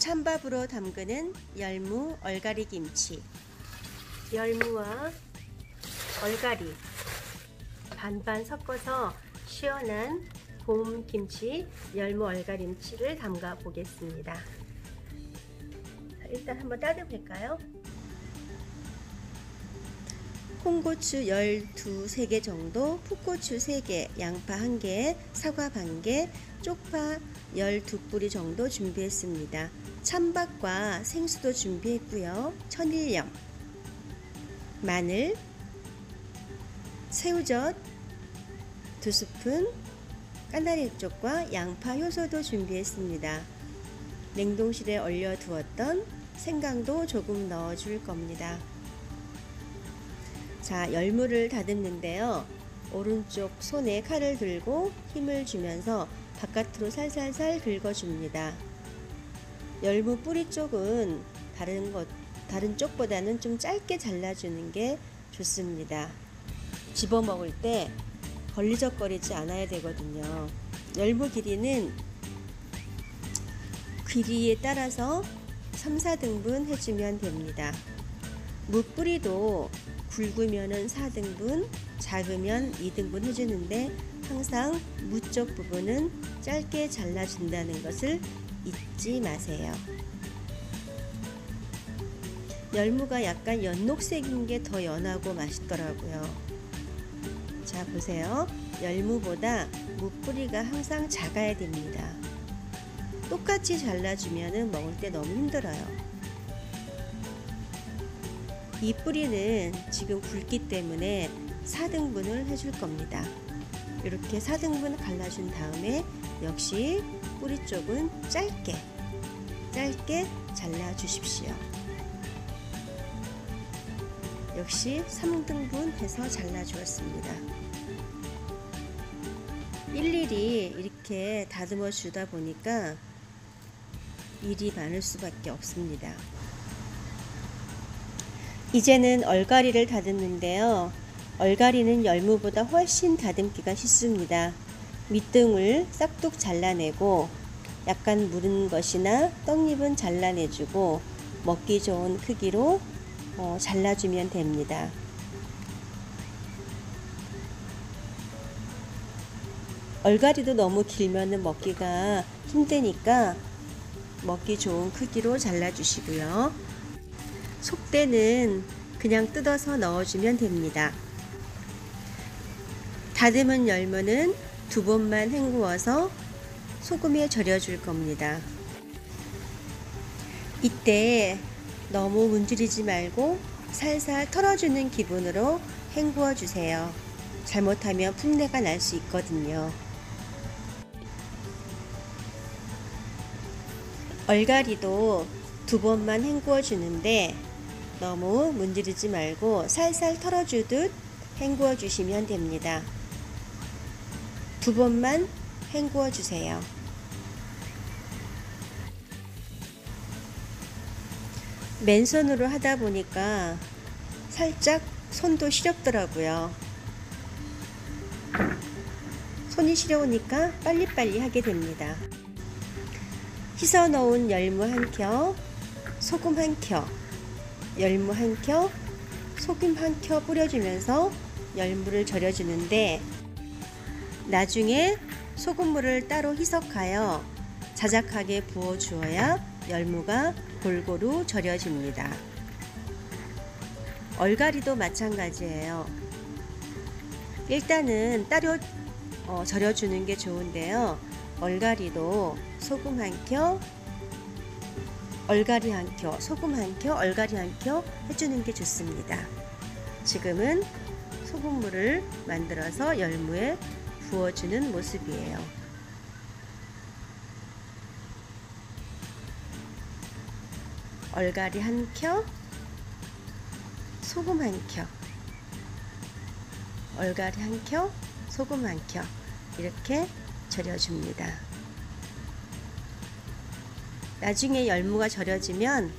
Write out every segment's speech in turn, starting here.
찬밥으로 담그는 열무 얼갈이 김치. 열무와 얼갈이 반반 섞어서 시원한 봄 김치, 열무 얼갈이 김치를 담가 보겠습니다. 자, 일단 한번 따져 볼까요? 홍고추 12-3개 정도, 풋고추 3개, 양파 1개, 사과 반개, 쪽파 12뿌리 정도 준비했습니다. 찬밥과 생수도 준비했고요. 천일염, 마늘, 새우젓 2스푼, 까나리 액젓과 양파 효소도 준비했습니다. 냉동실에 얼려두었던 생강도 조금 넣어줄 겁니다. 자, 열무를 다듬는데요. 오른쪽 손에 칼을 들고 힘을 주면서 바깥으로 살살살 긁어줍니다. 열무 뿌리 쪽은 다른 쪽보다는 좀 짧게 잘라주는 게 좋습니다. 집어 먹을 때 걸리적거리지 않아야 되거든요. 열무 길이는 길이에 따라서 3-4등분 해주면 됩니다. 무 뿌리도 굵으면 4등분, 작으면 2등분 해주는데 항상 무 쪽 부분은 짧게 잘라준다는 것을 잊지 마세요. 열무가 약간 연녹색인 게 더 연하고 맛있더라고요. 자, 보세요. 열무보다 무 뿌리가 항상 작아야 됩니다. 똑같이 잘라주면 먹을 때 너무 힘들어요. 이 뿌리는 지금 굵기 때문에 4등분을 해줄 겁니다. 이렇게 4등분 갈라준 다음에 역시 뿌리 쪽은 짧게 잘라 주십시오. 역시 3등분 해서 잘라 주었습니다. 일일이 이렇게 다듬어 주다 보니까 일이 많을 수밖에 없습니다. 이제는 얼갈이를 다듬는데요. 얼갈이는 열무보다 훨씬 다듬기가 쉽습니다. 밑둥을 싹둑 잘라내고 약간 무른 것이나 떡잎은 잘라내주고 먹기 좋은 크기로 잘라주면 됩니다. 얼갈이도 너무 길면 먹기가 힘드니까 먹기 좋은 크기로 잘라주시고요. 속대는 그냥 뜯어서 넣어주면 됩니다. 다듬은 열무는 2번만 헹구어서 소금에 절여줄 겁니다. 이때 너무 문지르지 말고 살살 털어주는 기분으로 헹구어 주세요. 잘못하면 풋내가 날 수 있거든요. 얼갈이도 2번만 헹구어 주는데 너무 문지르지 말고 살살 털어주듯 헹구어 주시면 됩니다. 2번만 헹구어 주세요. 맨손으로 하다 보니까 살짝 손도 시렵더라고요. 손이 시려우니까 빨리빨리 하게 됩니다. 씻어 놓은 열무 1켜, 소금 1켜, 열무 1켜, 소금 1켜 뿌려주면서 열무를 절여주는데 나중에 소금물을 따로 희석하여 자작하게 부어주어야 열무가 골고루 절여집니다. 얼갈이도 마찬가지예요. 일단은 따로 절여주는 게 좋은데요. 얼갈이도 소금 1켜, 얼갈이 1켜, 소금 1켜, 얼갈이 1켜 해주는 게 좋습니다. 지금은 소금물을 만들어서 열무에 부어주는 모습이에요. 얼갈이 1켜, 소금 1켜, 얼갈이 1켜, 소금 1켜 이렇게 절여줍니다. 나중에 열무가 절여지면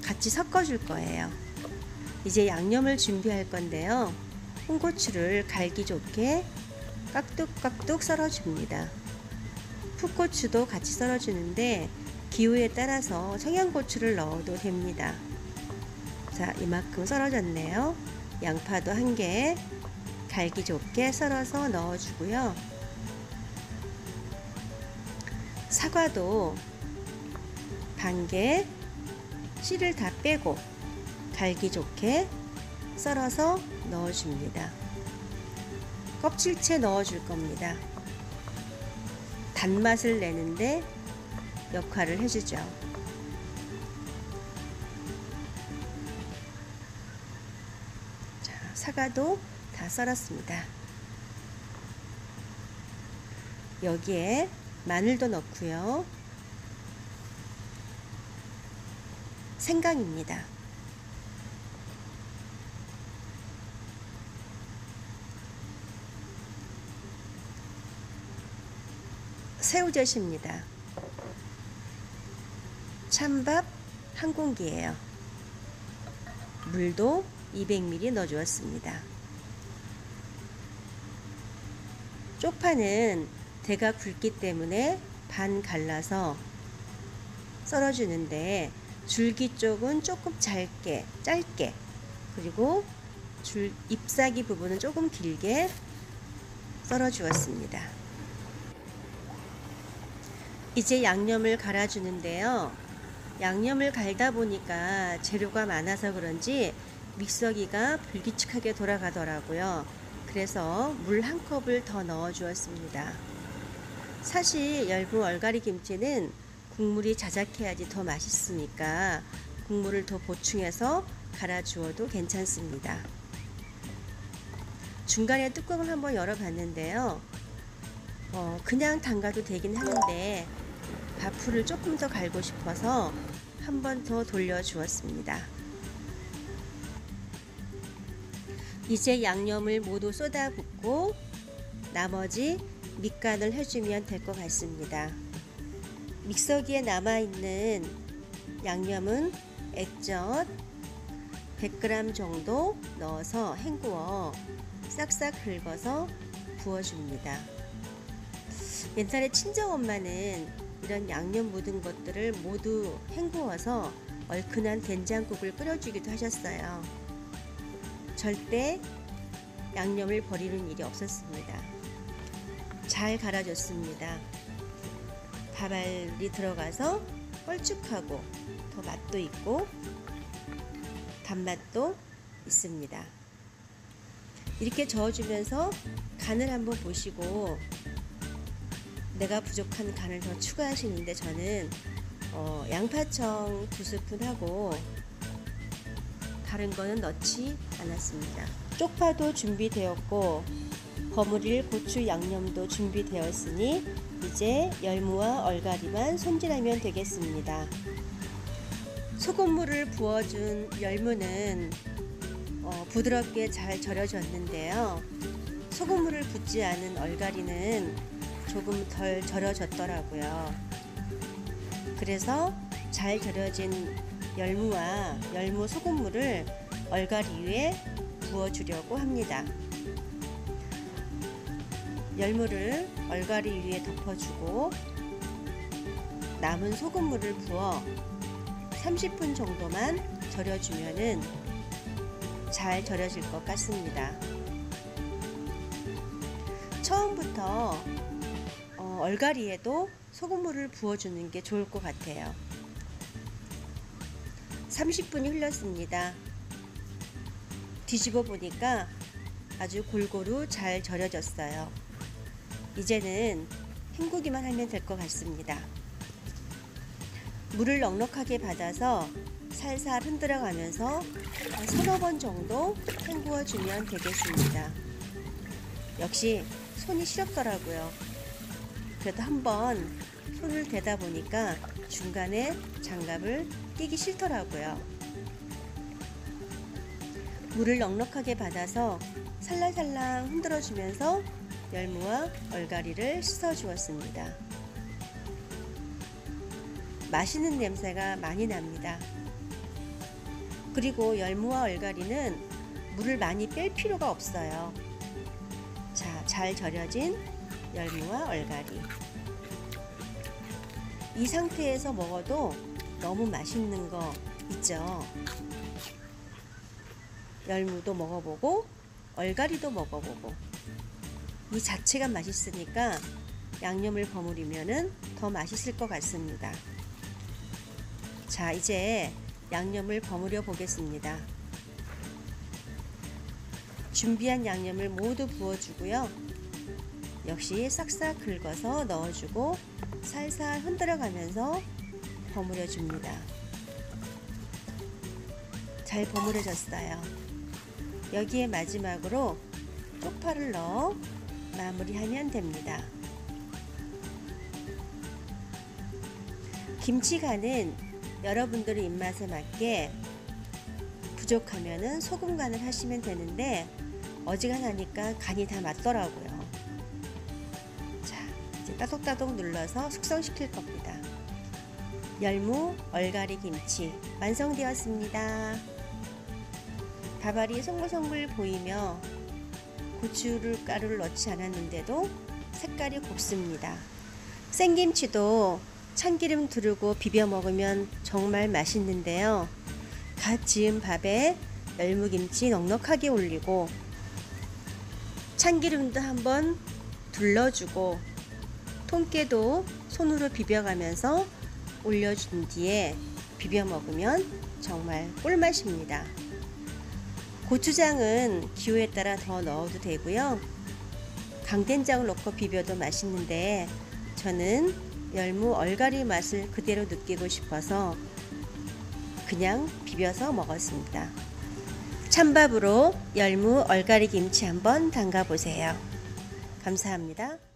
같이 섞어줄 거예요. 이제 양념을 준비할 건데요. 홍고추를 갈기 좋게 깍둑깍둑 썰어줍니다. 풋고추도 같이 썰어주는데 기호에 따라서 청양고추를 넣어도 됩니다. 자, 이만큼 썰어졌네요. 양파도 1개 갈기 좋게 썰어서 넣어주고요. 사과도 반개 씨를 다 빼고 갈기 좋게 썰어서 넣어줍니다. 껍질째 넣어줄 겁니다. 단맛을 내는데 역할을 해주죠. 자, 사과도 다 썰었습니다. 여기에 마늘도 넣고요. 생강입니다. 새우젓입니다. 찬밥 1공기예요. 물도 200ml 넣어주었습니다. 쪽파는 대가 굵기 때문에 반 갈라서 썰어주는데 줄기 쪽은 조금 짧게 그리고 잎사귀 부분은 조금 길게 썰어주었습니다. 이제 양념을 갈아주는데요. 양념을 갈다 보니까 재료가 많아서 그런지 믹서기가 불규칙하게 돌아가더라고요. 그래서 물 1컵을 더 넣어 주었습니다. 사실 열무 얼갈이 김치는 국물이 자작해야지 더 맛있으니까 국물을 더 보충해서 갈아 주어도 괜찮습니다. 중간에 뚜껑을 한번 열어 봤는데요. 그냥 담가도 되긴 하는데 밥풀을 조금 더 갈고 싶어서 한 번 더 돌려 주었습니다. 이제 양념을 모두 쏟아붓고 나머지 밑간을 해주면 될 것 같습니다. 믹서기에 남아있는 양념은 액젓 100g 정도 넣어서 헹구어 싹싹 긁어서 부어줍니다. 옛날에 친정엄마는 이런 양념 묻은 것들을 모두 헹구어서 얼큰한 된장국을 끓여주기도 하셨어요. 절대 양념을 버리는 일이 없었습니다. 잘 갈아줬습니다. 밥알이 들어가서 뻘쭉하고 더 맛도 있고 단맛도 있습니다. 이렇게 저어주면서 간을 한번 보시고 내가 부족한 간을 더 추가하시는데 저는 양파청 2스푼 하고 다른 거는 넣지 않았습니다. 쪽파도 준비되었고 버무릴 고추 양념도 준비되었으니 이제 열무와 얼갈이만 손질하면 되겠습니다. 소금물을 부어준 열무는 부드럽게 잘 절여졌는데요. 소금물을 붓지 않은 얼갈이는 조금 덜 절여졌더라고요. 그래서 잘 절여진 열무와 열무 소금물을 얼갈이 위에 부어주려고 합니다. 열무를 얼갈이 위에 덮어주고 남은 소금물을 부어 30분 정도만 절여주면은 잘 절여질 것 같습니다. 처음부터 얼갈이에도 소금물을 부어주는 게 좋을 것 같아요. 30분이 흘렀습니다. 뒤집어 보니까 아주 골고루 잘 절여졌어요. 이제는 헹구기만 하면 될 것 같습니다. 물을 넉넉하게 받아서 살살 흔들어 가면서 서너 번 정도 헹구어 주면 되겠습니다. 역시 손이 시렵더라고요. 그래도 한번 손을 대다 보니까 중간에 장갑을 끼기 싫더라고요. 물을 넉넉하게 받아서 살랑살랑 흔들어 주면서 열무와 얼갈이를 씻어 주었습니다. 맛있는 냄새가 많이 납니다. 그리고 열무와 얼갈이는 물을 많이 뺄 필요가 없어요. 자, 잘 절여진 열무와 얼갈이. 이 상태에서 먹어도 너무 맛있는 거 있죠. 열무도 먹어보고 얼갈이도 먹어보고 이 자체가 맛있으니까 양념을 버무리면은 더 맛있을 것 같습니다. 자, 이제 양념을 버무려 보겠습니다. 준비한 양념을 모두 부어주고요. 역시 싹싹 긁어서 넣어주고 살살 흔들어가면서 버무려 줍니다. 잘 버무려졌어요. 여기에 마지막으로 쪽파를 넣어 마무리하면 됩니다. 김치간은 여러분들의 입맛에 맞게 부족하면은 소금 간을 하시면 되는데 어지간하니까 간이 다 맞더라고요. 자, 이제 따독따독 눌러서 숙성시킬 겁니다. 열무 얼갈이 김치 완성되었습니다. 밥알이 송글송글 보이며 고춧가루를 넣지 않았는데도 색깔이 곱습니다. 생김치도 참기름 두르고 비벼 먹으면 정말 맛있는데요. 갓 지은 밥에 열무김치 넉넉하게 올리고 참기름도 한번 둘러주고 통깨도 손으로 비벼가면서 올려준 뒤에 비벼 먹으면 정말 꿀맛입니다. 고추장은 기호에 따라 더 넣어도 되고요. 강된장을 넣고 비벼도 맛있는데 저는 열무 얼갈이 맛을 그대로 느끼고 싶어서 그냥 비벼서 먹었습니다. 찬밥으로 열무 얼갈이 김치 한번 담가 보세요. 감사합니다.